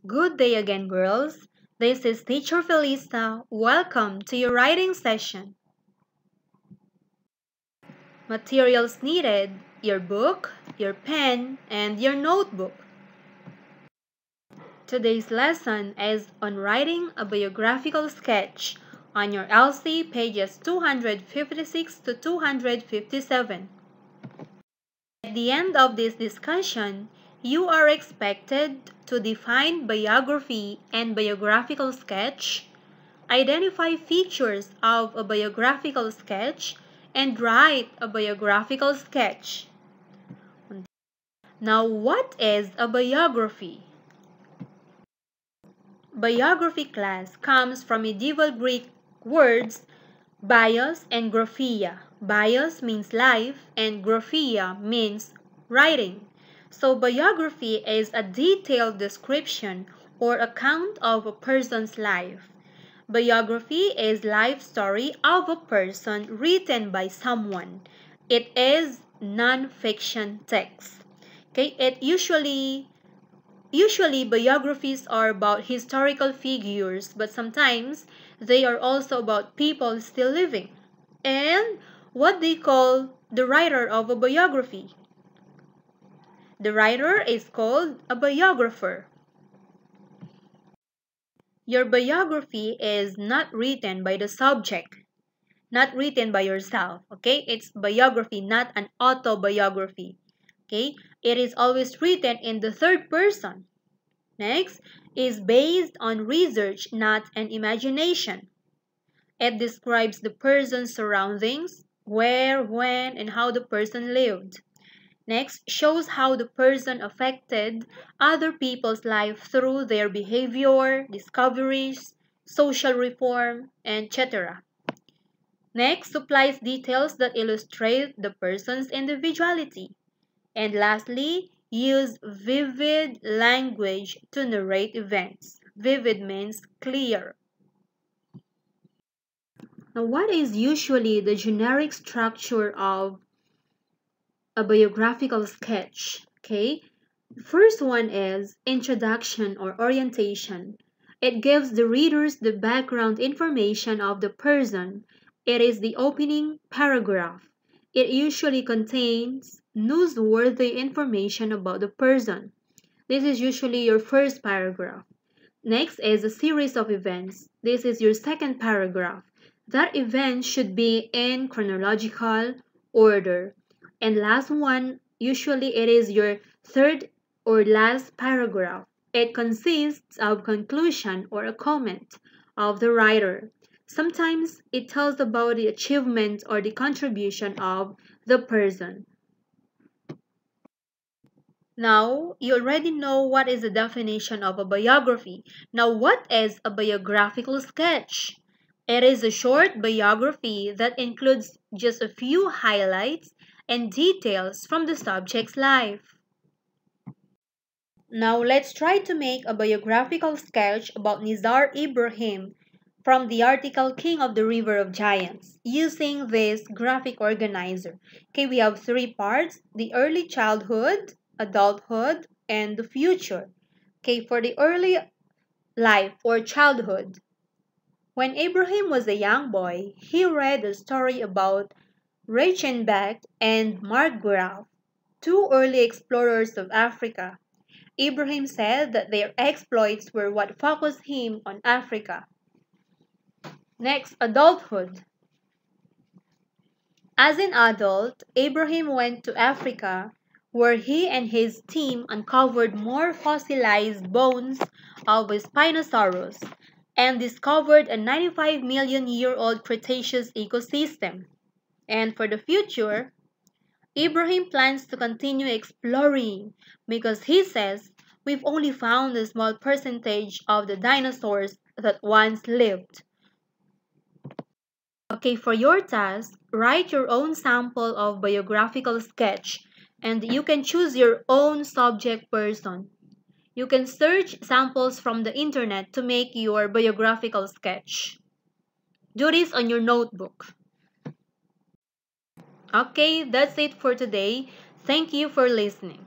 Good day again, girls. This is Teacher Felista. Welcome to your writing session. Materials needed: your book, your pen, and your notebook. Today's lesson is on writing a biographical sketch on your LC pages 256 to 257. At the end of this discussion, you are expected to define biography and biographical sketch, identify features of a biographical sketch, and write a biographical sketch. Now, what is a biography? Biography class comes from medieval Greek words bios and graphia. Bios means life and graphia means writing. So biography is a detailed description or account of a person's life. Biography is life story of a person written by someone. It is non-fiction text. Okay, Usually biographies are about historical figures, but sometimes they are also about people still living. And what they call the writer of a biography. The writer is called a biographer. Your biography is not written by the subject, not written by yourself, okay? It's biography, not an autobiography, okay? It is always written in the third person. Next is based on research, not an imagination. It describes the person's surroundings, where, when, and how the person lived. Next, shows how the person affected other people's life through their behavior, discoveries, social reform, etc. Next, supplies details that illustrate the person's individuality. And lastly, use vivid language to narrate events. Vivid means clear. Now, what is usually the generic structure of a biographical sketch? Okay, the first one is introduction or orientation. It gives the readers the background information of the person. It is the opening paragraph. It usually contains newsworthy information about the person. This is usually your first paragraph. Next is a series of events. This is your second paragraph. That event should be in chronological order. And last one, usually it is your third or last paragraph. It consists of conclusion or a comment of the writer. Sometimes it tells about the achievement or the contribution of the person. Now, you already know what is the definition of a biography. Now, what is a biographical sketch? It is a short biography that includes just a few highlights and details from the subject's life. Now, let's try to make a biographical sketch about Nizar Ibrahim from the article King of the River of Giants using this graphic organizer. Okay, we have three parts: the early childhood, adulthood, and the future. Okay, for the early life or childhood. When Ibrahim was a young boy, he read a story about Reichenbach and Markgraf, two early explorers of Africa. Ibrahim said that their exploits were what focused him on Africa. Next, adulthood. As an adult, Ibrahim went to Africa, where he and his team uncovered more fossilized bones of a Spinosaurus and discovered a 95 million year old Cretaceous ecosystem. And for the future, Ibrahim plans to continue exploring because he says we've only found a small percentage of the dinosaurs that once lived. Okay, for your task, write your own sample of biographical sketch and you can choose your own subject person. You can search samples from the internet to make your biographical sketch. Do this on your notebook. Okay, that's it for today. Thank you for listening.